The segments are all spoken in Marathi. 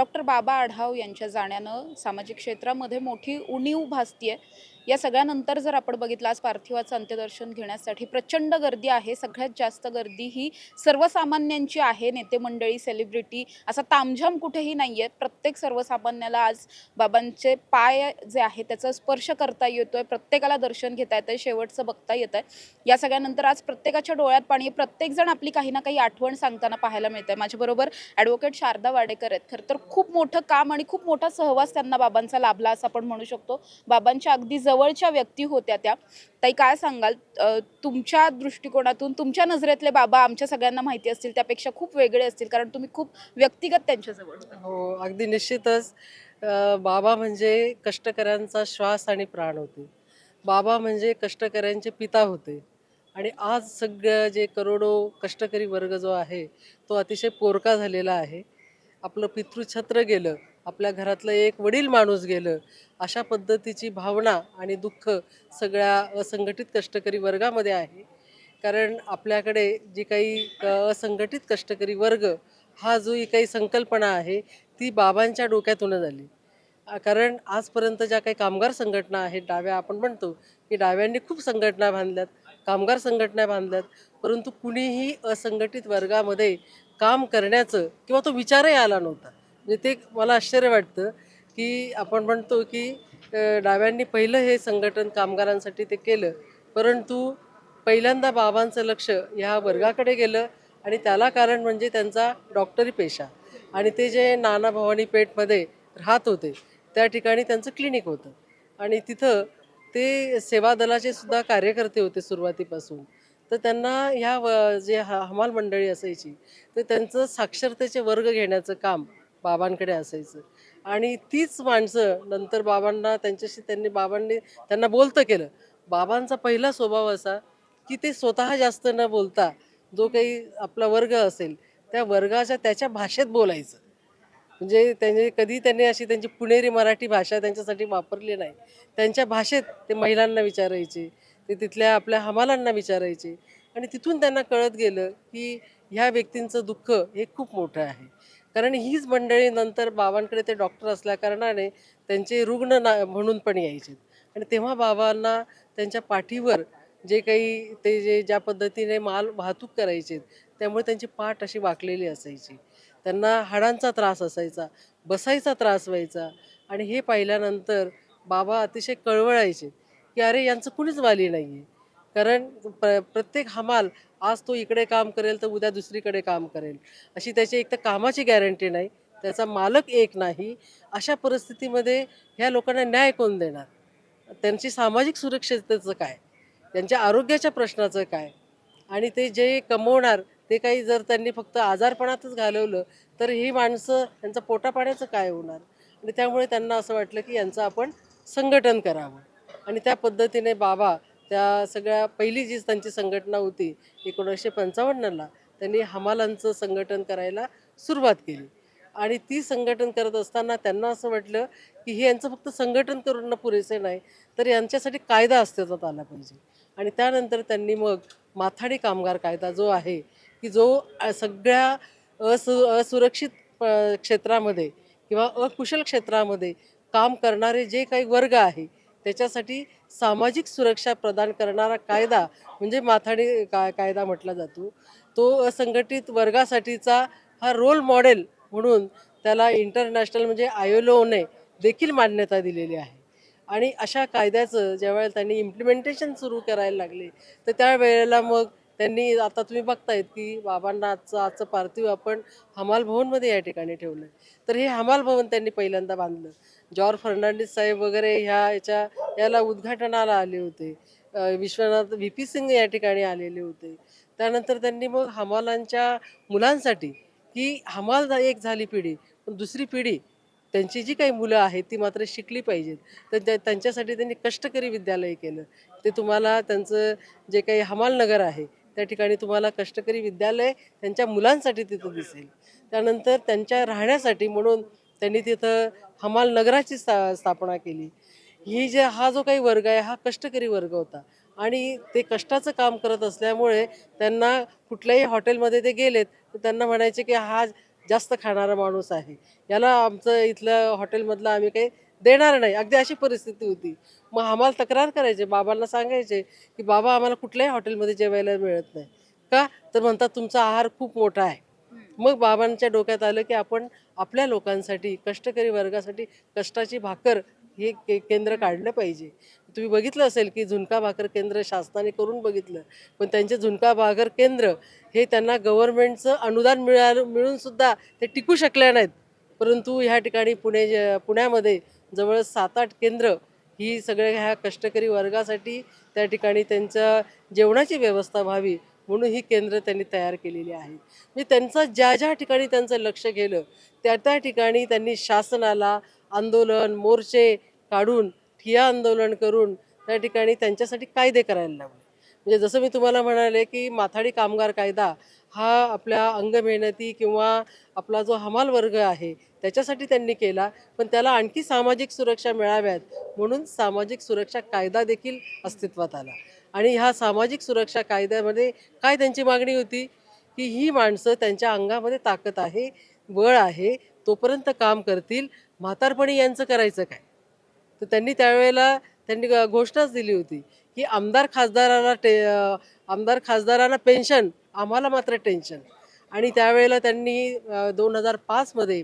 डॉक्टर बाबा आढाव यांच्या जाण्यानं सामाजिक क्षेत्रामध्ये मोठी उणीव भासतीये। या सगळ्यानंतर जर आपण बघितलं आज पार्थिवाचं अंत्यदर्शन घेण्यासाठी प्रचंड गर्दी आहे। सगळ्यात जास्त गर्दी ही सर्वसामान्यांची आहे। नेते मंडळी, सेलिब्रिटी असा तामझाम कुठेही नाहीये। प्रत्येक सर्वसामान्याला आज बाबांचे पाय जे आहे त्याचा स्पर्श करता येतोय, प्रत्येकाला दर्शन घेता येतंय, शेवटचं बघता येतंय। या सगळ्यानंतर आज प्रत्येकाच्या डोळ्यात पाणी आहे। प्रत्येकजण आपली काही ना काही आठवण सांगताना पाहायला मिळतंय। माझ्याबरोबर ॲडव्होकेट शारदा वाडेकर आहेत। खरं तर खूप मोठं काम आणि खूप मोठा सहवास त्यांना बाबांचा लाभला असं आपण म्हणू शकतो। बाबांच्या अगदी जवळच्या व्यक्ती होत्या त्या। ताई काय सांगाल, तुमच्या दृष्टिकोनातून तुमच्या नजरेतले बाबा आमच्या सगळ्यांना माहिती असतील त्यापेक्षा खूप वेगळे असतील, कारण तुम्ही खूप व्यक्तिगत त्यांच्या जवळ होता। हो, अगदी निश्चितच. बाबा म्हणजे कष्टकऱ्यांचा श्वास आणि प्राण होते. बाबा म्हणजे कष्टकऱ्यांचे पिता होते आणि आज सगळं जे करोडो कष्टकरी वर्ग जो आहे, तो अतिशय पोरका झालेला आहे. आपलं पितृछत्र गेलं, आपल्या घरातलं एक वडील माणूस गेलं, अशा पद्धतीची भावना आणि दुःख सगळ्या असंघटित कष्टकरी वर्गामध्ये आहे. कारण आपल्याकडे जी काही असंघटित कष्टकरी वर्ग हा जो ही काही संकल्पना आहे ती बाबांच्या डोक्यातूनच आली. कारण आजपर्यंत ज्या काही कामगार संघटना आहेत डाव्या, आपण म्हणतो की डाव्यांनी खूप संघटना बांधल्यात, कामगार संघटना बांधल्यात, परंतु कुणीही असंघटित वर्गामध्ये काम करण्याचं किंवा तो विचारही आला नव्हता. म्हणजे ते मला आश्चर्य वाटतं की आपण म्हणतो की डाव्यांनी पहिलं हे संघटन कामगारांसाठी ते केलं, परंतु पहिल्यांदा बाबांचं लक्ष ह्या वर्गाकडे गेलं आणि त्याला कारण म्हणजे त्यांचा डॉक्टरी पेशा आणि ते जे नाना भवानी पेठमध्ये राहत होते त्या ठिकाणी त्यांचं क्लिनिक होतं आणि तिथं ते सेवा दलाचे सुद्धा कार्यकर्ते होते सुरुवातीपासून. तर त्यांना ह्या जे हमाल मंडळी असायची तर त्यांचं साक्षरतेचे वर्ग घेण्याचं काम बाबांकडे असायचं आणि तीच माणसं नंतर बाबांना बाबांनी त्यांना बोलतं केलं. बाबांचा पहिला स्वभाव असा की ते स्वतः जास्त न बोलता जो काही आपला वर्ग असेल त्या वर्गाच्या त्याच्या भाषेत बोलायचं. म्हणजे त्यांनी अशी त्यांची पुणेरी मराठी भाषा त्यांच्यासाठी वापरली नाही. त्यांच्या भाषेत ते महिलांना विचारायचे, ते तिथल्या आपल्या हमालांना विचारायचे आणि तिथून त्यांना कळत गेलं की ह्या व्यक्तींचं दुःख हे खूप मोठं आहे. कारण हीच मंडळी नंतर बाबांकडे ते डॉक्टर असल्याकारणाने त्यांचे रुग्ण म्हणून पण यायचे आणि तेव्हा बाबांना त्यांच्या पाठीवर जे काही ते ज्या पद्धतीने माल वाहतूक करायचे त्यामुळे त्यांची पाठ अशी वाकलेली असायची. त्यांना हाडांचा त्रास असायचा, बसायचा त्रास व्हायचा आणि हे पाहिल्यानंतर बाबा अतिशय कळवळायचे की अरे यांचं कुणीच वाली नाही आहे. कारण प्रत्येक हमाल आज तो इकडे काम करेल तर उद्या दुसरीकडे काम करेल, अशी त्याची एक तर कामाची गॅरंटी नाही, त्याचा मालक एक नाही. अशा परिस्थितीमध्ये ह्या लोकांना न्याय कोण देणार? त्यांची सामाजिक सुरक्षिततेचं काय? त्यांच्या आरोग्याच्या प्रश्नाचं काय? आणि ते जे कमवणार ते काही जर त्यांनी फक्त आजारपणातच घालवलं तर ही माणसं त्यांचं पोटापाण्याचं काय होणार? आणि त्यामुळे त्यांना असं वाटलं की यांचं आपण संघटन करावं आणि त्या पद्धतीने बाबा त्या सगळ्या पहिली जी त्यांची संघटना होती 1955ला त्यांनी हमालांचं संघटन करायला सुरुवात केली आणि ती संघटन करत असताना त्यांना असं वाटलं की हे यांचं फक्त संघटन करणं पुरेसे नाही, तर यांच्यासाठी कायदा अस्तित्वात आला पाहिजे आणि त्यानंतर त्यांनी मग माथाडी कामगार कायदा जो आहे की जो सगळ्या असुरक्षित क्षेत्रामध्ये किंवा अकुशल क्षेत्रामध्ये काम करणारे जे काही वर्ग आहे त्याच्यासाठी सामाजिक सुरक्षा प्रदान करणारा कायदा म्हणजे माथाडी कायदा म्हटला जातो. तो असंघटित वर्गासाठीचा हा रोल मॉडेल म्हणून त्याला इंटरनॅशनल म्हणजे ILOने देखील मान्यता दिलेली आहे आणि अशा कायद्याचं ज्यावेळेला त्यांनी इम्प्लिमेंटेशन सुरू करायला लागले तर त्यावेळेला मग त्यांनी आता तुम्ही बघतायत की बाबांना आजचं पार्थिव आपण हमाल भवनमध्ये या ठिकाणी ठेवलं आहे. तर हे हमाल भवन त्यांनी पहिल्यांदा बांधलं. जॉर्ज फर्नांडिस साहेब वगैरे याला उद्घाटनाला आले होते. विश्वनाथ VP सिंग या ठिकाणी आलेले होते. त्यानंतर त्यांनी मग हमालांच्या मुलांसाठी की हमाल एक झाली पिढी, पण दुसरी पिढी त्यांची जी काही मुलं आहेत ती मात्र शिकली पाहिजेत. तर त्यांच्यासाठी त्यांनी कष्टकरी विद्यालय केलं. ते तुम्हाला त्यांचं जे काही हमाल नगर आहे त्या ठिकाणी तुम्हाला कष्टकरी विद्यालय त्यांच्या मुलांसाठी तिथं दिसेल. त्यानंतर त्यांच्या राहण्यासाठी म्हणून त्यांनी तिथं हमाल नगराची स्थापना केली. हा जो काही वर्ग आहे हा कष्टकरी वर्ग होता आणि ते कष्टाचं काम करत असल्यामुळे त्यांना कुठल्याही हॉटेलमध्ये ते गेलेत तर त्यांना म्हणायचे की जास्त खाणारा माणूस आहे, याला आमचं इथलं हॉटेलमधलं आम्ही काही देणार नाही, अगदी अशी परिस्थिती होती. मग आम्हाला तक्रार करायचे, बाबांना सांगायचे की बाबा आम्हाला कुठल्याही हॉटेलमध्ये जेवायला मिळत नाही. का? तर म्हणतात तुमचा आहार खूप मोठा आहे. मग बाबांच्या डोक्यात आलं की आपण आपल्या लोकांसाठी, कष्टकरी वर्गासाठी कष्टाची भाकर हे केंद्र काढलं पाहिजे. तुम्ही बघितलं असेल की झुणका भाकर केंद्र शासनाने करून बघितलं, पण त्यांचे झुणका भाकर केंद्र हे त्यांना गव्हर्नमेंटचं अनुदान मिळून सुद्धा ते टिकू शकले नाहीत. परंतु ह्या ठिकाणी पुण्यामध्ये जवळ 7-8 केंद्र ही सगळ्या ह्या कष्टकरी वर्गासाठी त्या ठिकाणी त्यांच्या जेवणाची व्यवस्था व्हावी म्हणून ही केंद्र त्यांनी तयार केलेली आहेत. म्हणजे त्यांचं ज्या ठिकाणी त्यांचं लक्ष गेलं त्या ठिकाणी त्यांनी शासनाला आंदोलन, मोर्चे काढून, ठिय्या आंदोलन करून त्या ठिकाणी त्यांच्यासाठी कायदे करायला लावले. म्हणजे जसं मी तुम्हाला म्हणाले की माथाडी कामगार कायदा हा आपल्या अंगमेहनती किंवा आपला जो हमाल वर्ग आहे त्याच्यासाठी त्यांनी केला, पण त्याला आणखी सामाजिक सुरक्षा मिळाव्यात म्हणून सामाजिक सुरक्षा कायदा देखील अस्तित्वात आला. आणि ह्या सामाजिक सुरक्षा कायद्यामध्ये काय त्यांची मागणी होती की ही माणसं त्यांच्या अंगामध्ये ताकद आहे, बळ आहे, तोपर्यंत काम करतील, म्हातारपणी यांचं करायचं काय? तर त्यांनी त्यावेळेला घोषणाच दिली होती की आमदार खासदारांना पेन्शन, आम्हाला मात्र टेन्शन. आणि त्यावेळेला त्यांनी 2005मध्ये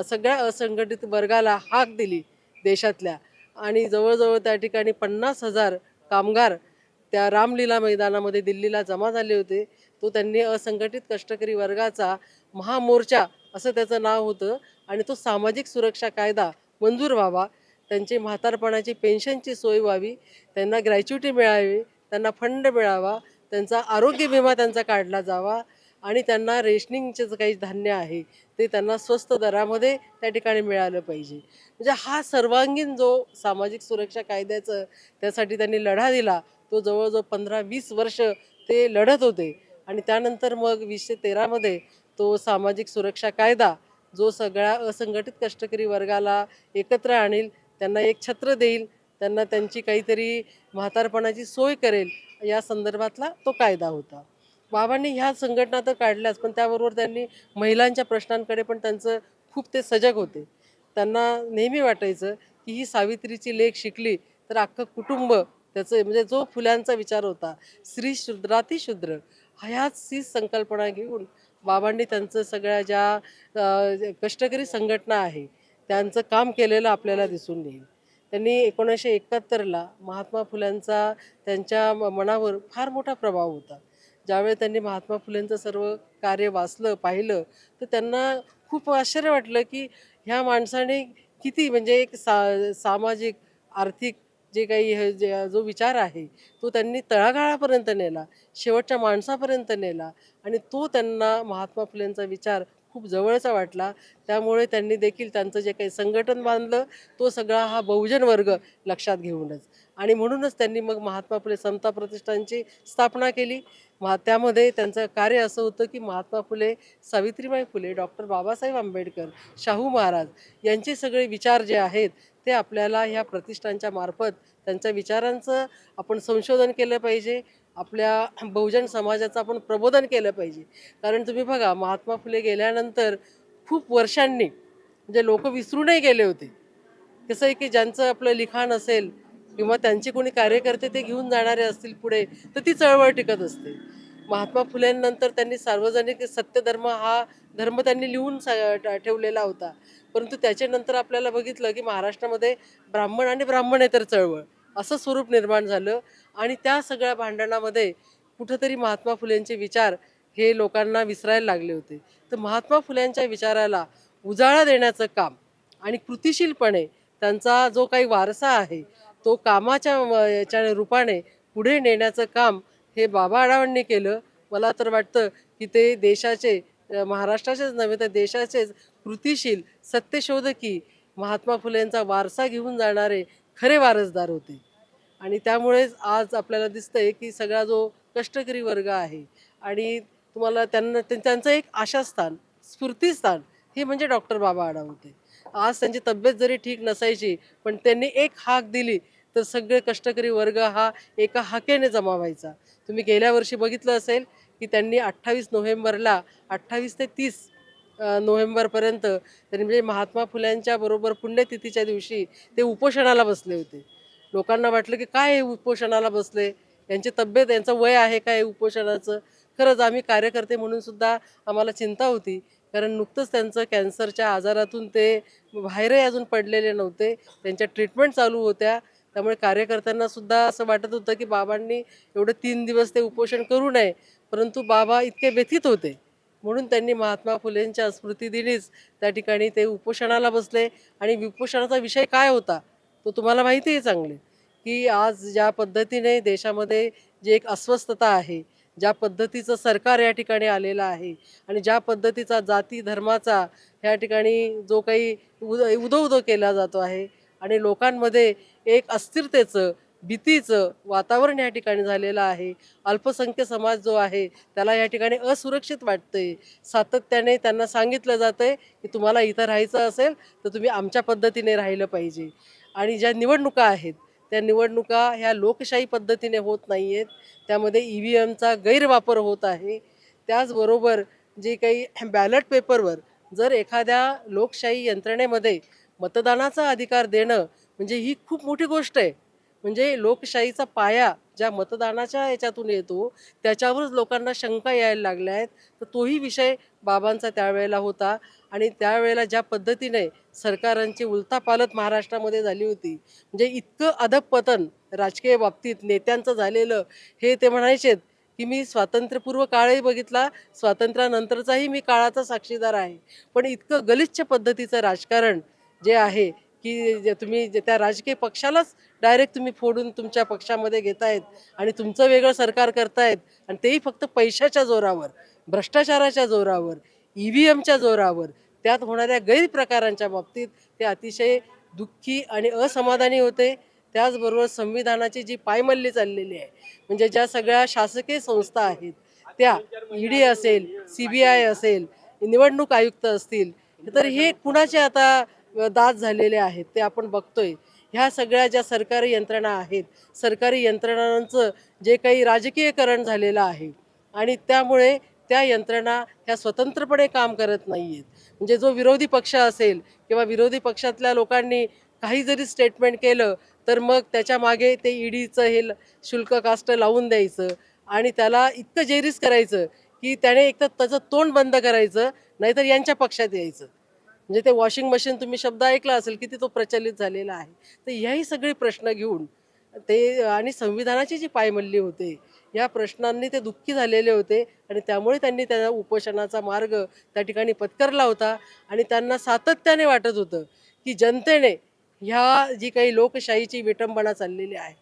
सगळ्या असंघटित वर्गाला हाक दिली देशातल्या, आणि जवळजवळ त्या ठिकाणी 50,000 कामगार त्या रामलीला मैदानामध्ये दिल्लीला जमा झाले होते. तो त्यांनी असंघटित कष्टकरी वर्गाचा महामोर्चा असं त्याचं नाव होतं, आणि तो सामाजिक सुरक्षा कायदा मंजूर व्हावा, त्यांची म्हातारपणाची पेन्शनची सोय व्हावी, त्यांना ग्रॅच्युटी मिळावी, त्यांना फंड मिळावा, त्यांचा आरोग्य विमा त्यांचा काढला जावा, आणि त्यांना रेशनिंगचे जे काही धान्य आहे ते त्यांना स्वस्त दरामध्ये त्या ठिकाणी मिळालं पाहिजे. म्हणजे हा सर्वांगीण जो सामाजिक सुरक्षा कायद्याचं त्यासाठी त्यांनी लढा दिला, तो जवळजवळ 15-20 वर्ष ते लढत होते. आणि त्यानंतर मग 2013मध्ये तो सामाजिक सुरक्षा कायदा जो सगळ्या असंघटित कष्टकरी वर्गाला एकत्र आणील, त्यांना एक छत्र देईल, त्यांना त्यांची काहीतरी म्हातारपणाची सोय करेल, या संदर्भातला तो कायदा होता. बाबांनी ह्या संघटना तर काढल्याच, पण त्याबरोबर त्यांनी महिलांच्या प्रश्नांकडे पण त्यांचं खूप ते सजग होते. त्यांना नेहमी वाटायचं की ही सावित्रीची लेक शिकली तर अख्खं कुटुंब त्याचं, म्हणजे जो फुल्यांचा विचार होता, स्त्री शूद्राती शूद्र, ह्याच ही संकल्पना घेऊन बाबांनी त्यांचं सगळ्या ज्या कष्टकरी संघटना आहे त्यांचं काम केलेलं आपल्याला दिसून येईल. त्यांनी 1971ला महात्मा फुल्यांचा त्यांच्या मनावर फार मोठा प्रभाव होता. ज्यावेळी त्यांनी महात्मा फुलेंचं सर्व कार्य वाचलं, पाहिलं, तर त्यांना खूप आश्चर्य वाटलं की ह्या माणसाने किती, म्हणजे एक सामाजिक, आर्थिक जे काही जो विचार आहे तो त्यांनी तळागाळापर्यंत नेला, शेवटच्या माणसापर्यंत नेला, आणि तो त्यांना महात्मा फुलेंचा विचार खूप जवळचा वाटला. त्यामुळे त्यांनी देखील त्यांचं जे काही संघटन बांधलं तो सगळा हा बहुजन वर्ग लक्षात घेऊनच, आणि म्हणूनच त्यांनी मग महात्मा फुले समता प्रतिष्ठानची स्थापना केली. त्यामध्ये त्यांचं कार्य असं होतं की महात्मा फुले, सावित्रीबाई फुले, डॉक्टर बाबासाहेब आंबेडकर, शाहू महाराज यांचे सगळे विचार जे आहेत ते आपल्याला ह्या प्रतिष्ठानच्या मार्फत त्यांच्या विचारांचं आपण संशोधन केलं पाहिजे, आपल्या बहुजन समाजाचं आपण प्रबोधन केलं पाहिजे. कारण तुम्ही बघा, महात्मा फुले गेल्यानंतर खूप वर्षांनी म्हणजे लोक विसरूनही गेले होते. कसं आहे की ज्यांचं आपलं लिखाण असेल किंवा त्यांचे कोणी कार्यकर्ते ते घेऊन जाणारे असतील पुढे, तर ती चळवळ टिकत असते. महात्मा फुलेंनंतर त्यांनी सार्वजनिक सत्यधर्म हा धर्म त्यांनी लिहून ठेवलेला होता. परंतु त्याच्यानंतर आपल्याला बघितलं की महाराष्ट्रामध्ये ब्राह्मण आणि ब्राह्मणेतर चळवळ असं स्वरूप निर्माण झालं, आणि त्या सगळ्या भांडणामध्ये कुठंतरी महात्मा फुलेंचे विचार हे लोकांना विसरायला लागले होते. तर महात्मा फुल्यांच्या विचाराला उजाळा देण्याचं काम आणि कृतिशीलपणे त्यांचा जो काही वारसा आहे तो कामाच्या याच्या रूपाने पुढे नेण्याचं काम हे बाबा आढावांनी केलं. मला तर वाटतं की ते देशाचे, महाराष्ट्राचेच नव्हे तर देशाचेच कृतिशील, सत्यशोधकी, महात्मा फुलेंचा वारसा घेऊन जाणारे खरे वारसदार होते. आणि त्यामुळेच आज आपल्याला दिसतंय की सगळा जो कष्टकरी वर्ग आहे आणि तुम्हाला त्यांचं एक आशास्थान, स्फूर्तीस्थान हे म्हणजे डॉक्टर बाबा आढाव होते. आज त्यांची तब्येत जरी ठीक नसायची, पण त्यांनी एक हाक दिली तर सगळे कष्टकरी वर्ग हा एका हाकेने जमा व्हायचा. तुम्ही गेल्या वर्षी बघितलं असेल की त्यांनी 28 नोव्हेंबरला 28 ते 30 नोव्हेंबरपर्यंत तरी म्हणजे महात्मा फुल्यांच्या बरोबर पुण्यतिथीच्या दिवशी ते उपोषणाला बसले होते. लोकांना वाटलं की काय हे उपोषणाला बसले, यांची तब्येत यांचं वय आहे काय उपोषणाचं. खरंच आम्ही कार्यकर्ते म्हणून सुद्धा आम्हाला चिंता होती, कारण नुकतंच त्यांचं कॅन्सरच्या आजारातून ते बाहेरही अजून पडलेले नव्हते, त्यांच्या ट्रीटमेंट चालू होत्या. त्यामुळे कार्यकर्त्यांना सुद्धा असं वाटत होतं की बाबांनी एवढे 3 दिवस ते उपोषण करू नये, परंतु बाबा इतके व्यथित होते म्हणून त्यांनी महात्मा फुलेंच्या स्मृतिदिनीच त्या ठिकाणी ते उपोषणाला बसले. आणि उपोषणाचा विषय काय होता तो तुम्हाला माहिती आहे चांगले, की आज ज्या पद्धतीने देशामध्ये जी एक अस्वस्थता आहे, ज्या पद्धतीचं सरकार या ठिकाणी आलेलं आहे आणि ज्या पद्धतीचा जाती धर्माचा या ठिकाणी जो काही उदो केला जातो आहे आणि लोकांमध्ये एक अस्थिरतेचं भीतीचं वातावरण या ठिकाणी झालेलं आहे. अल्पसंख्य समाज जो आहे त्याला या ठिकाणी असुरक्षित वाटते. सातत्याने त्यांना सांगितलं जातंय की तुम्हाला इथं राहायचं असेल तर तुम्ही आमच्या पद्धतीने राहिलं पाहिजे. आणि ज्या निवडणुका आहेत त्या निवडणुका ह्या लोकशाही पद्धतीने होत नाही आहेत, त्यामध्ये EVMचा गैरवापर होत आहे. त्याचबरोबर जे काही बॅलट पेपरवर जर एखाद्या लोकशाही यंत्रणेमध्ये मतदानाचा अधिकार देणं म्हणजे ही खूप मोठी गोष्ट आहे. म्हणजे लोकशाहीचा पाया ज्या मतदानाच्या याच्यातून येतो त्याच्यावरच लोकांना शंका यायला लागल्या आहेत. तर तोही विषय बाबांचा त्यावेळेला होता. आणि त्यावेळेला ज्या पद्धतीने सरकारांची उलथापालथ महाराष्ट्रामध्ये झाली होती, म्हणजे इतकं अधःपतन राजकीय बाबतीत नेत्यांचं झालेलं, हे ते म्हणायचेत की मी स्वातंत्र्यपूर्व काळही बघितला, स्वातंत्र्यानंतरचाही मी काळाचा साक्षीदार आहे. पण इतकं गलिच्छ पद्धतीचं राजकारण जे आहे की त्या राजकीय पक्षालाच डायरेक्ट तुम्ही फोडून तुमच्या पक्षामध्ये घेतायत आणि तुमचं वेगळं सरकार करतायत, आणि तेही फक्त पैशाच्या जोरावर, भ्रष्टाचाराच्या जोरावर, EVMच्या जोरावर. त्यात होणाऱ्या गैरप्रकारांच्या बाबतीत ते अतिशय दुःखी आणि असमाधानी होते. त्याचबरोबर संविधानाची जी पायमल्ली चाललेली आहे, म्हणजे ज्या सगळ्या शासकीय संस्था आहेत त्या ED असेल, CBI असेल, निवडणूक आयुक्त असतील, तर हे कुणाचे आता दास झालेले आहेत ते आपण बघतोय. ह्या सगळ्या ज्या सरकारी यंत्रणा आहेत, सरकारी यंत्रणांचं जे काही राजकीयकरण झालेलं आहे आणि त्यामुळे त्या यंत्रणा ह्या स्वतंत्रपणे काम करत नाही आहेत. म्हणजे जो विरोधी पक्ष असेल किंवा विरोधी पक्षातल्या लोकांनी काही जरी स्टेटमेंट केलं तर मग त्याच्या मागे ते EDचं हे शुल्क कास्ट लावून द्यायचं आणि त्याला इतकं जेरीस करायचं की त्याने एकतर त्याचं तोंड बंद करायचं, नाहीतर यांच्या पक्षात यायचं. म्हणजे ते वॉशिंग मशीन तुम्ही शब्द ऐकला असेल, किती तो प्रचलित झालेला आहे. तर ह्याही सगळे प्रश्न घेऊन ते आणि संविधानाची जी पायमल्ली होते या प्रश्नांनी ते दुःखी झालेले होते आणि त्यामुळे त्यांनी त्या उपोषणाचा मार्ग त्या ठिकाणी पत्करला होता. आणि त्यांना सातत्याने वाटत होतं की जनतेने ह्या जी काही लोकशाहीची विटंबना चाललेली आहे,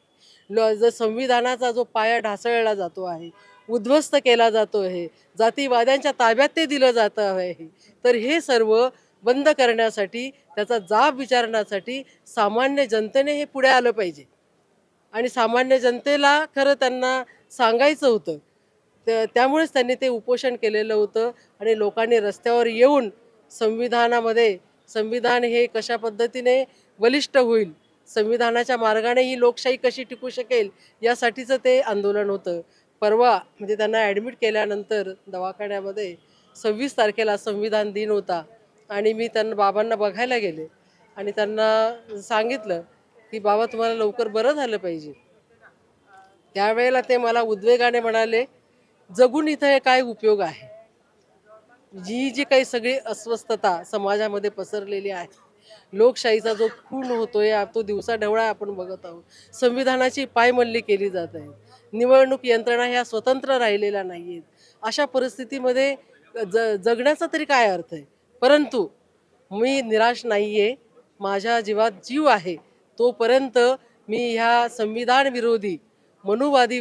जो संविधानाचा जो पाया ढासळला जातो आहे, उद्ध्वस्त केला जातो आहे, जातीवाद्यांच्या ताब्यात ते दिलं जातं आहे, तर हे सर्व बंद करण्यासाठी, त्याचा जाब विचारण्यासाठी सामान्य जनतेने हे पुढे आलं पाहिजे. आणि सामान्य जनतेला खरं त्यांना सांगायचं होतं. त्यामुळेच त्यांनी ते उपोषण केलेलं होतं. आणि लोकांनी रस्त्यावर येऊन संविधानामध्ये संविधान हे कशा पद्धतीने बलिष्ठ होईल, संविधानाच्या मार्गाने ही लोकशाही कशी टिकू शकेल, यासाठीचं ते आंदोलन होतं. परवा म्हणजे त्यांना ॲडमिट केल्यानंतर दवाखान्यामध्ये 26 तारखेला संविधान दिन होता आणि मी बाबांना बघायला गेले आणि त्यांना सांगितलं की बाबा तुम्हाला लवकर बरं झालं पाहिजे. त्यावेळेला ते मला उद्वेगाने म्हणाले, जगून इथं काय उपयोग आहे. जी काही सगळी अस्वस्थता समाजामध्ये पसरलेली आहे, लोकशाहीचा जो खून होतोय तो दिवसाढवळा आपण बघत आहोत, संविधानाची पायमल्ली केली जात आहे, निवडणूक यंत्रणा ह्या स्वतंत्र राहिलेल्या नाही आहेत. अशा परिस्थितीमध्ये जगण्याचा तरी काय अर्थ आहे. परंतु मी निराश नाही आहे. माझ्या जीवात जीव आहे तोपर्यंत मी ह्या संविधान विरोधी मनुवादी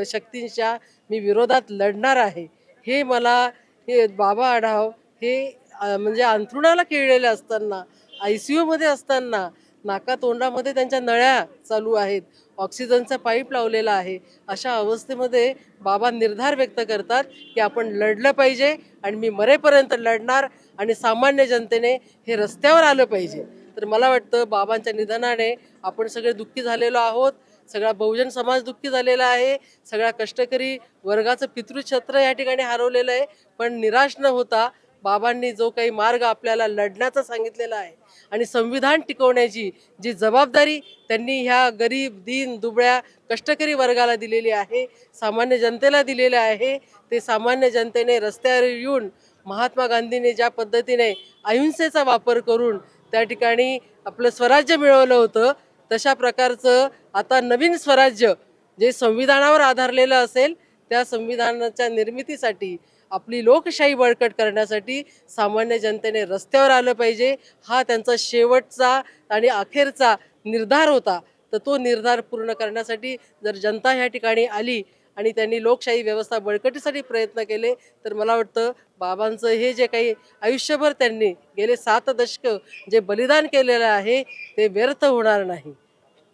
शक्तींच्या मी विरोधात लढणार आहे. हे मला हे बाबा आढाव हे म्हणजे अंथरुणाला खिळलेले असताना, ICU मध्ये असताना, नाकातोंडामध्ये त्यांच्या नळ्या चालू आहेत, ऑक्सिजनचा पाईप लावलेला आहे, अशा अवस्थेमध्ये बाबा निर्धार व्यक्त करतात की आपण लढलं पाहिजे आणि मी मरेपर्यंत लढणार आणि सामान्य जनतेने हे रस्त्यावर आलं पाहिजे. तर मला वाटतं बाबांच्या निधनाने आपण सगळे दुःखी झालेलो आहोत. सगळा बहुजन समाज दुःखी झालेला आहे. सगळ्या कष्टकरी वर्गाचं पितृछत्र या ठिकाणी हरवलेलं आहे. पण निराश न होता बाबांनी जो काही मार्ग आपल्याला लढण्याचा सांगितलेला आहे आणि संविधान टिकवण्याची जी जबाबदारी त्यांनी ह्या गरीब दीन दुबळ्या कष्टकरी वर्गाला दिलेली आहे, सामान्य जनतेला दिलेली आहे, ते सामान्य जनतेने रस्त्यावर येऊन महात्मा गांधींनी ज्या पद्धतीने अहिंसेचा वापर करून त्या ठिकाणी आपलं स्वराज्य मिळवलं होतं, तशा प्रकारचं आता नवीन स्वराज्य जे संविधानावर आधारलेलं असेल, त्या संविधानाच्या निर्मितीसाठी आपली लोकशाही बळकट करण्यासाठी सामान्य जनतेने रस्त्यावर आलं पाहिजे. हा त्यांचा शेवटचा आणि अखेरचा निर्धार होता. तर तो निर्धार पूर्ण करण्यासाठी जर जनता ह्या ठिकाणी आली आणि त्यांनी लोकशाही व्यवस्था बळकटीसाठी प्रयत्न केले, तर मला वाटतं बाबांचं हे जे काही आयुष्यभर त्यांनी गेले 7 दशकं जे बलिदान केलेलं आहे ते व्यर्थ होणार नाही,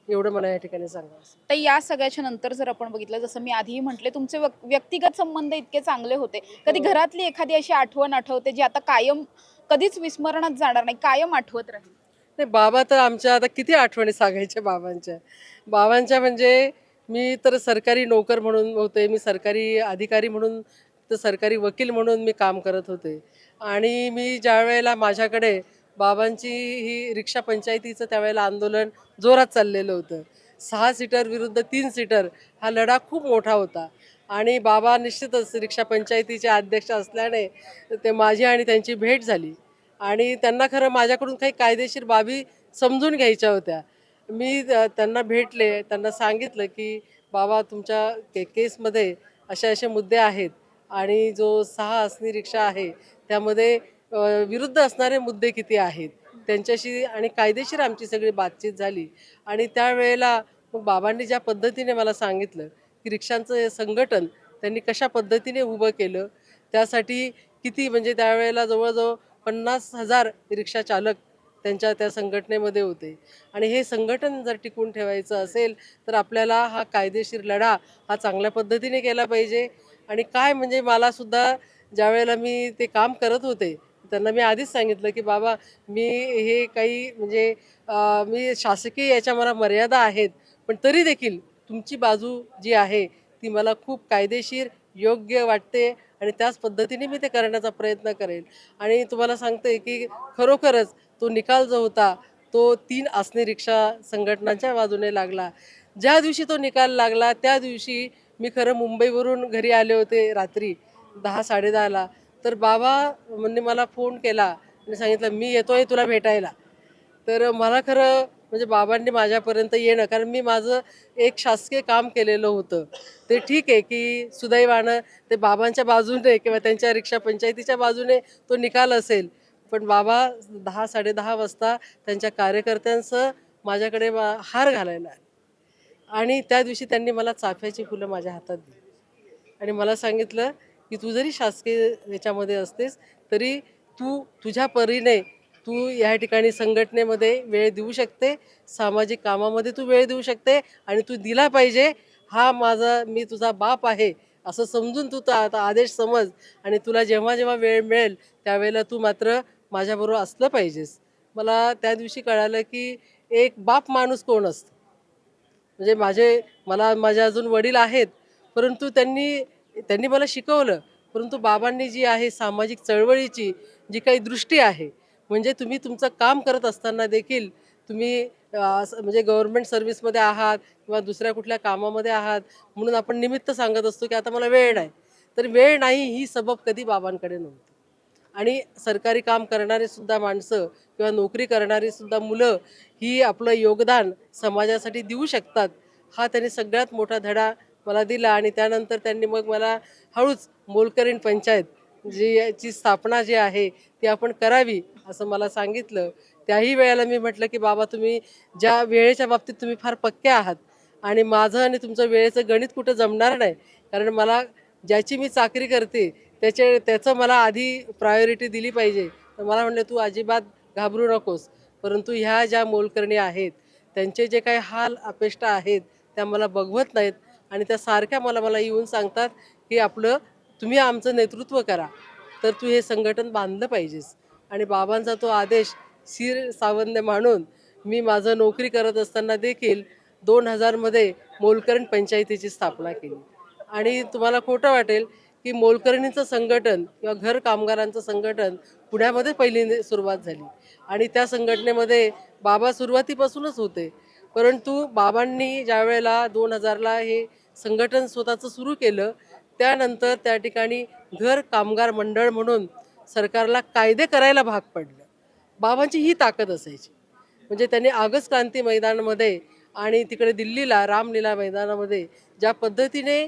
एवढं मला या ठिकाणी सांगायचं. तर या सगळ्याच्या नंतर जर आपण बघितलं, जसं मी आधीही म्हटले, तुमचे व्यक्तिगत संबंध इतके चांगले होते, कधी घरातली एखादी अशी आठवण आठवते जी आता कायम कधीच विस्मरणात जाणार नाही, कायम आठवत राहील? नाही, बाबा तर आमच्या आता किती आठवणी सांगायच्या बाबांच्या. बाबांच्या म्हणजे मी तर सरकारी नोकर म्हणून होते, मी सरकारी अधिकारी म्हणून, तर सरकारी वकील म्हणून मी काम करत होते. आणि मी ज्यावेळेला माझ्याकडे बाबांची ही रिक्षा पंचायतीचं त्यावेळेला आंदोलन जोरात चाललेलं होतं. 6 सीटर विरुद्ध 3 सीटर हा लढा खूप मोठा होता. आणि बाबा निश्चितच रिक्षा पंचायतीचे अध्यक्ष असल्याने ते माझी आणि त्यांची भेट झाली. आणि त्यांना खरं माझ्याकडून काही कायदेशीर बाबी समजून घ्यायच्या होत्या. मी त्यांना भेटले, त्यांना सांगितलं की बाबा तुमच्या केसमध्ये असे असे मुद्दे आहेत आणि जो 6 असणी रिक्षा आहे त्यामध्ये विरुद्ध असणारे मुद्दे किती आहेत त्यांच्याशी, आणि कायदेशीर आमची सगळी बातचीत झाली. आणि त्यावेळेला मग बाबांनी ज्या पद्धतीने मला सांगितलं की रिक्षांचं हे संघटन त्यांनी कशा पद्धतीने उभं केलं, त्यासाठी किती म्हणजे त्यावेळेला जवळजवळ 50,000 रिक्षा चालक त्यांच्या त्या संघटनेमध्ये होते. आणि हे संघटन जर टिकून ठेवायचं असेल तर आपल्याला हा कायदेशीर लढा हा चांगल्या पद्धतीने केला पाहिजे. आणि काय म्हणजे मलासुद्धा ज्यावेळेला मी ते काम करत होते त्यांना मी आधीच सांगितलं की बाबा मी हे काही म्हणजे मी शासकीय याच्या मला मर्यादा आहेत, पण तरी देखील तुमची बाजू जी आहे ती मला खूप कायदेशीर योग्य वाटते आणि त्याच पद्धतीने मी ते करण्याचा प्रयत्न करेन. आणि तुम्हाला सांगते की खरोखरच तो निकाल जो होता तो 3 आसनी रिक्षा संघटनांच्या बाजूने लागला. ज्या दिवशी तो निकाल लागला त्या दिवशी मी खरं मुंबईवरून घरी आले होते रात्री 10-10:30ला. तर बाबांनी मला फोन केला आणि सांगितलं मी येतोय तुला भेटायला. तर मला खरं म्हणजे बाबांनी माझ्यापर्यंत येणं, कारण मी माझं एक शासकीय काम केलेलं होतं, ते ठीक आहे की सुदैवानं ते बाबांच्या बाजूने किंवा त्यांच्या रिक्षा पंचायतीच्या बाजूने तो निकाल असेल, पण बाबा 10-10:30 वाजता त्यांच्या कार्यकर्त्यांसह माझ्याकडे हार घालायला आले. आणि त्या दिवशी त्यांनी मला चाफ्याची फुलं माझ्या हातात दिली आणि मला सांगितलं की तू जरी शासकीय याच्यामध्ये असतेस तरी तू तुझ्या परीने तू या ठिकाणी संघटनेमध्ये वेळ देऊ शकते, सामाजिक कामामध्ये तू वेळ देऊ शकते आणि तू दिला पाहिजे. हा माझा मी तुझा बाप आहे असं समजून तू आता आदेश समज आणि तुला जेव्हा जेव्हा वेळ मिळेल त्यावेळेला तू मात्र माझ्याबरोबर असलं पाहिजेस. मला त्या दिवशी कळालं की एक बाप माणूस कोण असतं. म्हणजे माझे अजून वडील आहेत, परंतु त्यांनी त्यांनी मला शिकवलं. परंतु बाबांनी जी आहे सामाजिक चळवळीची जी काही दृष्टी आहे, म्हणजे तुम्ही तुमचं काम करत असताना देखील तुम्ही म्हणजे गव्हर्नमेंट सर्व्हिसमध्ये आहात किंवा दुसऱ्या कुठल्या कामामध्ये आहात म्हणून आपण निमित्त सांगत असतो की आता मला वेळ नाही. तर वेळ नाही ही सबब कधी बाबांकडे नव्हती. आणि सरकारी काम करणारे सुद्धा माणसं किंवा नोकरी करणारी सुद्धा मुलं ही आपलं योगदान समाजासाठी देऊ शकतात, हा त्यांनी सगळ्यात मोठा धडा मला दिला. आणि त्यानंतर त्यांनी मग मला हळूच मोलकरीण पंचायत जी याची स्थापना जी आहे ती आपण करावी असं मला सांगितलं. त्याही वेळेला मी म्हटलं की बाबा तुम्ही ज्या वेळेच्या बाबतीत तुम्ही फार पक्के आहात आणि माझं आणि तुमचं वेळेचं गणित कुठं जमणार नाही, कारण मला ज्याची मी चाकरी करते त्याचं मला आधी प्रायोरिटी दिली पाहिजे. तर मला म्हणलं तू अजिबात घाबरू नकोस, परंतु ह्या ज्या मोलकरणी आहेत त्यांचे जे काही हाल अपेष्टा आहेत त्या मला बघवत नाहीत आणि त्या सारख्या मला येऊन सांगतात की तुम्ही आमचं नेतृत्व करा, तर तू हे संघटन बांधलं पाहिजेस. आणि बाबांचा तो आदेश शिर सावंत मानून मी माझं नोकरी करत असताना देखील 2000 मध्ये मोलकरण पंचायतीची स्थापना केली. आणि तुम्हाला खोटं वाटेल की मोलकरणीचं संघटन किंवा घर कामगारांचं संघटन पुण्यामध्ये पहिली सुरुवात झाली आणि त्या संघटनेमध्ये बाबा सुरुवातीपासूनच होते. परंतु बाबांनी ज्या वेळेला 2000ला हे संघटन स्वतःचं सुरू केलं, त्यानंतर त्या ठिकाणी घर कामगार मंडळ म्हणून सरकारला कायदे करायला भाग पडलं. बाबांची ही ताकद असायची. म्हणजे त्यांनी ऑगस्ट क्रांती मैदानामध्ये आणि तिकडे दिल्लीला रामलीला मैदानामध्ये ज्या पद्धतीने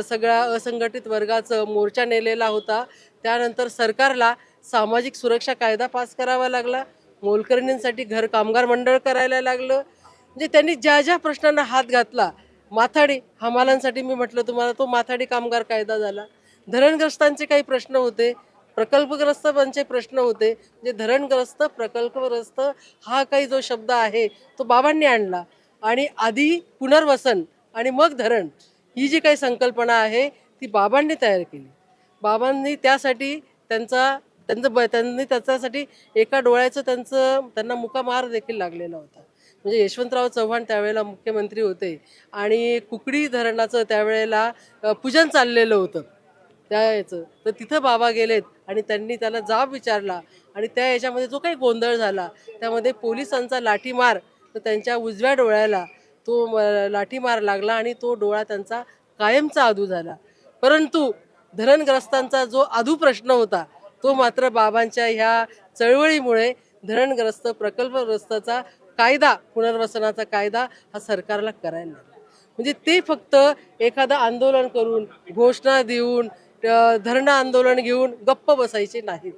सगळ्या असंघटित वर्गाचं मोर्चा नेलेला होता, त्यानंतर सरकारला सामाजिक सुरक्षा कायदा पास करावा लागला, मोलकरणींसाठी घर कामगार मंडळ करायला लागलं. म्हणजे त्यांनी ज्या ज्या प्रश्नांना हात घातला, माथाडी हमालांसाठी मी म्हटलं तुम्हाला तो माथाडी कामगार कायदा झाला, धरणग्रस्तांचे काही प्रश्न होते, प्रकल्पग्रस्तांचे प्रश्न होते. म्हणजे धरणग्रस्त प्रकल्पग्रस्त हा काही जो शब्द आहे तो बाबांनी आणला आणि आधी पुनर्वसन आणि मग धरण ही जी काही संकल्पना आहे ती बाबांनी तयार केली. बाबांनी त्यासाठी त्यांनी त्याच्यासाठी एका डोळ्याचं त्यांना मुकामार देखील लागलेला होता. म्हणजे यशवंतराव चव्हाण त्यावेळेला मुख्यमंत्री होते आणि कुकडी धरणाचं त्यावेळेला पूजन चाललेलं होतं त्या याचं. तर तिथं बाबा गेलेत आणि त्यांनी त्याला जाब विचारला आणि त्या याच्यामध्ये जो काही गोंधळ झाला त्यामध्ये पोलिसांचा लाठीमार, तर त्यांच्या उजव्या डोळ्याला तो लाठीमार लागला आणि तो डोळा त्यांचा कायमचा अधू झाला. परंतु धरणग्रस्तांचा जो अधू प्रश्न होता तो मात्र बाबांच्या ह्या चळवळीमुळे धरणग्रस्त प्रकल्पग्रस्ताचा कायदा, पुनर्वसनाचा कायदा हा सरकारला करायला लागला. म्हणजे ते फक्त एखादं आंदोलन करून घोषणा देऊन धरणं आंदोलन घेऊन गप्प बसायचे नाहीत.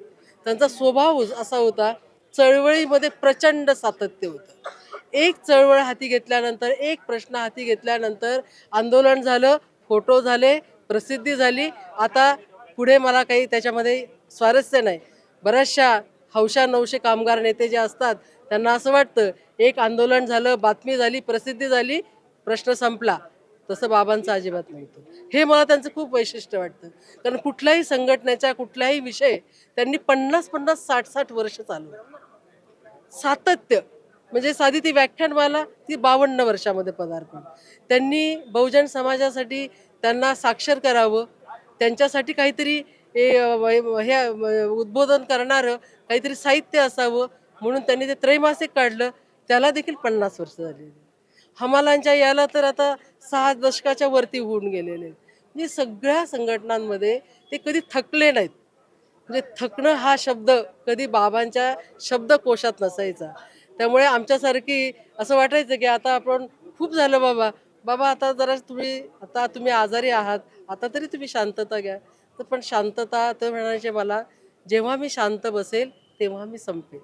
त्यांचा स्वभाव असा होता, चळवळीमध्ये प्रचंड सातत्य होतं. एक चळवळ हाती घेतल्यानंतर, एक प्रश्न हाती घेतल्यानंतर आंदोलन झालं, फोटो झाले, प्रसिद्धी झाली. आता पुढे मला काही त्याच्यामध्ये स्वारस्य नाही. बऱ्याचशा हौशा नवशे कामगार नेते जे असतात त्यांना असं वाटतं एक आंदोलन झालं, बातमी झाली, प्रसिद्धी झाली, प्रश्न संपला. तसं बाबांचं अजिबात नव्हतं. हे मला त्यांचं खूप वैशिष्ट्य वाटतं. कारण कुठल्याही संघटनेचा कुठलाही विषय त्यांनी 50-50, 60-60 वर्ष चालवलं. सातत्य म्हणजे साधी ती व्याख्यानमाला ती 52 वर्षामध्ये पदार्पण. त्यांनी बहुजन समाजासाठी त्यांना साक्षर करावं, त्यांच्यासाठी काहीतरी हे उद्बोधन करणारं काहीतरी साहित्य असावं म्हणून त्यांनी ते त्रैमासिक काढलं. त्याला देखील 50 वर्ष झालेली. हमालांच्या याला तर आता 6 दशकाच्या वरती होऊन गेलेले. म्हणजे सगळ्या संघटनांमध्ये ते कधी थकले नाहीत. म्हणजे थकणं हा शब्द कधी बाबांच्या शब्दकोशात नसायचा. त्यामुळे आमच्यासारखी असं वाटायचं की आता आपण खूप झालं बाबा, बाबा आता जरा तुम्ही आजारी आहात, आता तरी तुम्ही शांतता घ्या. तर पण शांतता ते म्हणायचे मला, जेव्हा मी शांत बसेल तेव्हा मी संपेल.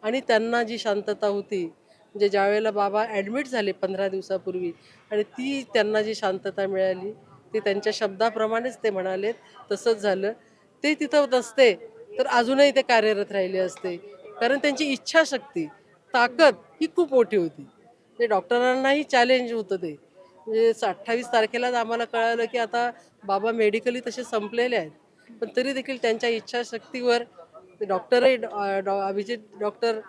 आणि त्यांना जी शांतता होती, म्हणजे ज्यावेळेला बाबा ॲडमिट झाले 15 दिवसापूर्वी आणि ती त्यांना जी शांतता मिळाली ते त्यांच्या शब्दाप्रमाणेच ते म्हणालेत तसंच झालं. ते तिथं नसते तर अजूनही ते कार्यरत राहिले असते. कारण त्यांची इच्छाशक्ती, ताकद ही खूप मोठी होती. ते डॉक्टरांनाही चॅलेंज होतं ते. म्हणजे 28 तारखेलाच आम्हाला कळालं की आता बाबा मेडिकली तसे संपलेले आहेत. पण तरी देखील त्यांच्या इच्छाशक्तीवर डॉक्टरही डॉक्टर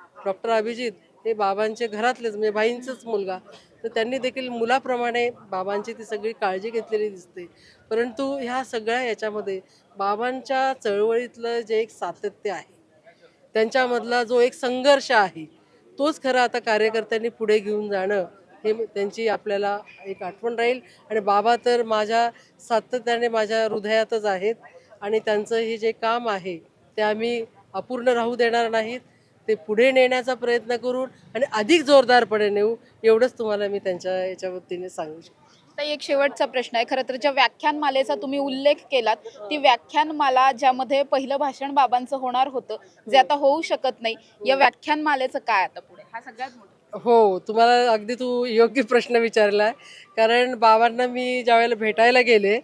अभिजित हे बाबांचे घरातलेच म्हणजे बाईंचाच मुलगा. तर त्यांनी देखील मुलाप्रमाणे बाबांची ती सगळी काळजी घेतलेली दिसते. परंतु ह्या सगळ्या याच्यामध्ये बाबांच्या चळवळीतलं जे एक सातत्य आहे, त्यांच्यामधला जो एक संघर्ष आहे, तोच खरं आता कार्यकर्त्यांनी पुढे घेऊन जाणं हे त्यांची आपल्याला एक आठवण राहील. आणि बाबा तर माझ्या सातत्याने माझ्या हृदयातच आहेत आणि त्यांचं हे जे काम आहे ते आम्ही अपूर्ण राहू देणार नाहीत. ते पुढे नेण्याचा प्रयत्न करून आणि अधिक जोरदारपणे नेऊ, एवढंच तुम्हाला मी त्यांच्या याच्या वतीने सांगू शकतो. आता एक शेवटचा प्रश्न आहे. खरं तर ज्या व्याख्यानमालेचा तुम्ही उल्लेख केलात, ती व्याख्यानमाला ज्यामध्ये पहिलं भाषण बाबांचं होणार होतं, जे आता होऊ शकत नाही, या व्याख्यानमालेचं काय आता पुढे? हा सगळ्यात मोठा हो, तुम्हाला अगदी तू योग्य प्रश्न विचारला. कारण बाबांना मी ज्यावेळेला भेटायला गेले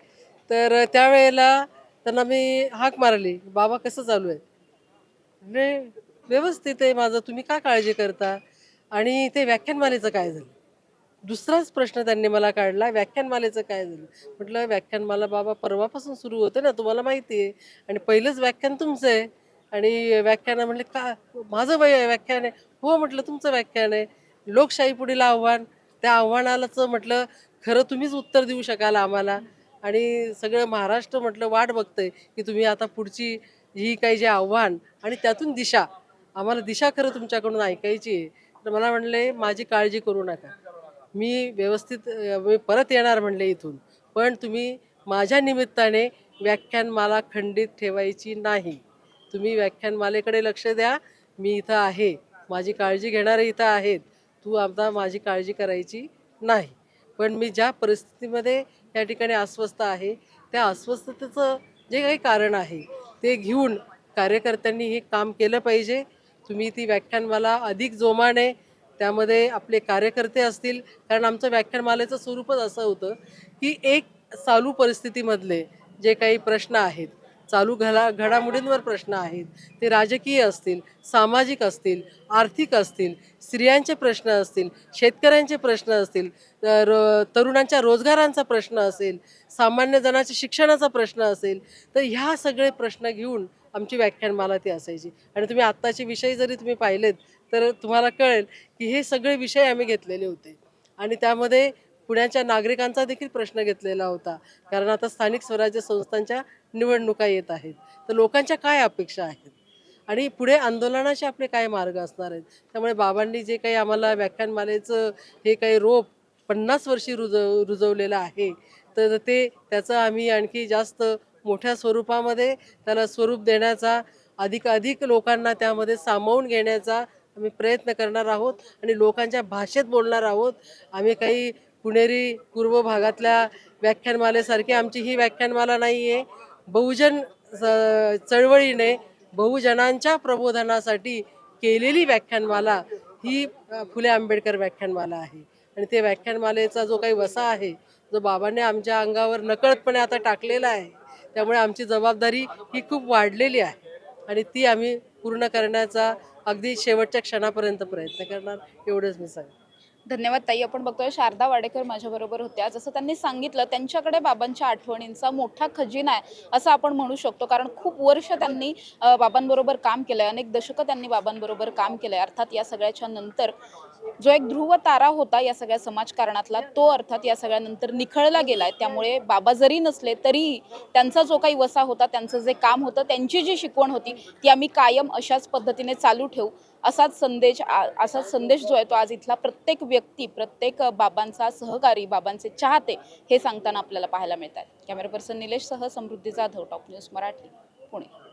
तर त्यावेळेला त्यांना मी हाक मारली, बाबा कसं चालू आहे? म्हणजे व्यवस्थित आहे माझं, तुम्ही का काळजी करता? आणि ते व्याख्यानमालेचं काय झालं? दुसराच प्रश्न त्यांनी मला काढला, व्याख्यानमालेचं काय झालं? म्हटलं व्याख्यानमाला बाबा परवापासून सुरू होते ना, तुम्हाला माहिती आहे. आणि पहिलंच व्याख्यान तुमचं आहे. आणि व्याख्यान म्हटले का माझं व्याख्यान आहे? हो म्हटलं तुमचं व्याख्यान आहे. लोकशाही पुढील आव्हान, त्या आव्हानालाच म्हटलं खरं तुम्हीच उत्तर देऊ शकाल आम्हाला. आणि सगळं महाराष्ट्र म्हटलं वाट बघतंय की तुम्ही आता पुढची ही काही जे आव्हान आणि त्यातून दिशा, आम्हाला दिशा खरं तुमच्याकडून ऐकायची आहे. तर मला म्हणले माझी काळजी करू नका, मी व्यवस्थित मी परत येणार म्हणले इथून, पण तुम्ही माझ्या निमित्ताने व्याख्यानमाला खंडित ठेवायची नाही. तुम्ही व्याख्यानमालेकडे लक्ष द्या, मी इथं आहे, माझी काळजी घेणारे इथं आहेत, तू आता माझी काळजी करायची नाही. पण मी ज्या परिस्थितीमध्ये या ठिकाणी अस्वस्थ आहे, त्या अस्वस्थतेचं जे काही कारण आहे ते घेऊन कार्यकर्त्यांनी हे काम केलं पाहिजे. तुम्ही ती व्याख्यानमाला अधिक जोमाने, त्यामध्ये आपले कार्यकर्ते असतील, कारण आमचं व्याख्यानमालेचं स्वरूपच असं होतं की एक चालू परिस्थितीमधले जे काही प्रश्न आहेत, चालू घडामोडींवर प्रश्न आहेत, ते राजकीय असतील, सामाजिक असतील, आर्थिक असतील, स्त्रियांचे प्रश्न असतील, शेतकऱ्यांचे प्रश्न असतील, तरुणांच्या रोजगारांचा प्रश्न असेल, सामान्य जणांच्या शिक्षणाचा प्रश्न असेल, तर ह्या सगळे प्रश्न घेऊन आमची व्याख्यानमाला ती असायची. आणि तुम्ही आत्ताचे विषय जरी तुम्ही पाहिलेत तर तुम्हाला कळेल की हे सगळे विषय आम्ही घेतलेले होते. आणि त्यामध्ये पुण्याच्या नागरिकांचा देखील प्रश्न घेतलेला होता, कारण आता स्थानिक स्वराज्य संस्थांच्या निवडणुका येत आहेत, तर लोकांच्या काय अपेक्षा आहेत आणि पुढे आंदोलनाचे आपले काय मार्ग असणार आहेत. त्यामुळे बाबांनी जे काही आम्हाला व्याख्यानमालेचं हे काही रोप 50 वर्षी रुजवलेलं आहे, तर त्याचं आम्ही आणखी जास्त मोठ्या स्वरूपामध्ये त्याला स्वरूप देण्याचा, अधिक लोकांना त्यामध्ये सामावून घेण्याचा आम्ही प्रयत्न करणार आहोत आणि लोकांच्या भाषेत बोलणार आहोत. आम्ही काही पुणेरी पूर्व भागातल्या व्याख्यानमालेसारखी आमची ही व्याख्यानमाला नाही आहे. बहुजन चळवळीने बहुजनांच्या प्रबोधनासाठी केलेली व्याख्यानमाला ही फुले आंबेडकर व्याख्यानमाला आहे. आणि ते व्याख्यानमालेचा जो काही वसा आहे, जो बाबांनी आमच्या अंगावर नकळतपणे आता टाकलेला आहे, त्यामुळे आमची जबाबदारी ही खूप वाढलेली आहे आणि ती आम्ही पूर्ण करण्याचा अगदी शेवटच्या क्षणापर्यंत प्रयत्न करणार, एवढंच मी सांगेन. धन्यवाद ताई. आपण बघतोय शारदा वाडेकर माझ्याबरोबर होत्या. जसं त्यांनी सांगितलं, त्यांच्याकडे बाबांच्या आठवणींचा मोठा खजिना आहे असं आपण म्हणू शकतो, कारण खूप वर्ष त्यांनी बाबांबरोबर काम केलं आहे, अनेक दशकं त्यांनी बाबांबरोबर काम केलं आहे. अर्थात या सगळ्याच्या नंतर जो एक ध्रुव तारा होता या सगळ्या समाजकारणातला, तो अर्थात या सगळ्यानंतर निखळला गेलाय. त्यामुळे बाबा जरी नसले तरी त्यांचा जो काही वसा होता, त्यांचं जे काम होतं, त्यांची जी शिकवण होती, ती आम्ही कायम अशाच पद्धतीने चालू ठेवू, असाच संदेश जो आहे तो आज इथला प्रत्येक व्यक्ती, प्रत्येक बाबांचा सहकारी, बाबांचे चाहते हे सांगताना आपल्याला पाहायला मिळतात. कॅमेरा पर्सन निलेशसह समृद्धी जाधव, टॉप न्यूज मराठी, पुणे.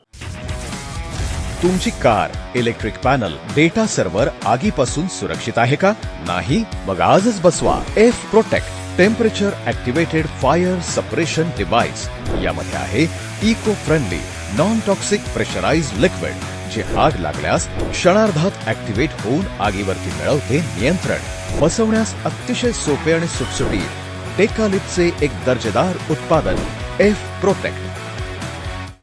तुमची car, electric panel, data server आगीपासून सुरक्षित आहे का? नाही? मग आजच बसवा F protect temperature activated fire suppression device. यामध्ये आहे eco friendly non toxic pressurized liquid, जे आग लागल्यास क्षणार्धात ॲक्टिवेट होऊन आगीवरती मिळवते नियंत्रण. बसवण्यास अतिशय सोपे आणि सुटसुटीत. टेकालिपचे एक दर्जेदार उत्पादन एफ प्रोटेक्ट.